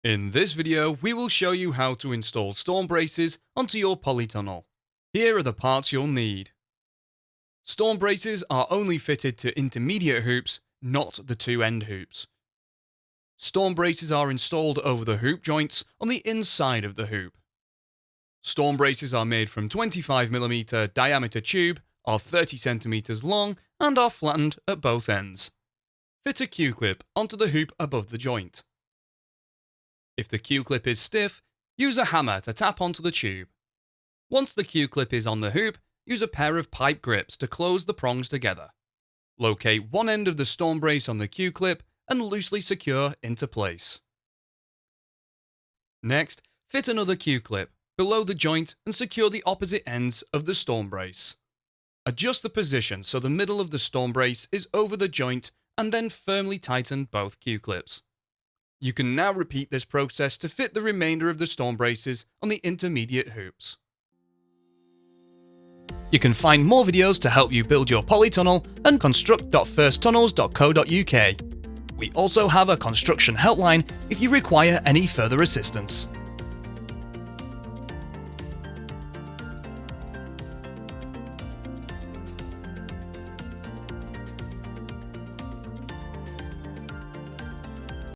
In this video, we will show you how to install storm braces onto your polytunnel. Here are the parts you'll need. Storm braces are only fitted to intermediate hoops, not the two end hoops. Storm braces are installed over the hoop joints on the inside of the hoop. Storm braces are made from 25mm diameter tube, are 30cm long, and are flattened at both ends. Fit a Q-clip onto the hoop above the joint. If the Q-clip is stiff, use a hammer to tap onto the tube. Once the Q-clip is on the hoop, use a pair of pipe grips to close the prongs together. Locate one end of the storm brace on the Q-clip and loosely secure into place. Next, fit another Q-clip below the joint and secure the opposite ends of the storm brace. Adjust the position so the middle of the storm brace is over the joint and then firmly tighten both Q-clips. You can now repeat this process to fit the remainder of the storm braces on the intermediate hoops. You can find more videos to help you build your polytunnel at construct.firsttunnels.co.uk. We also have a construction helpline if you require any further assistance.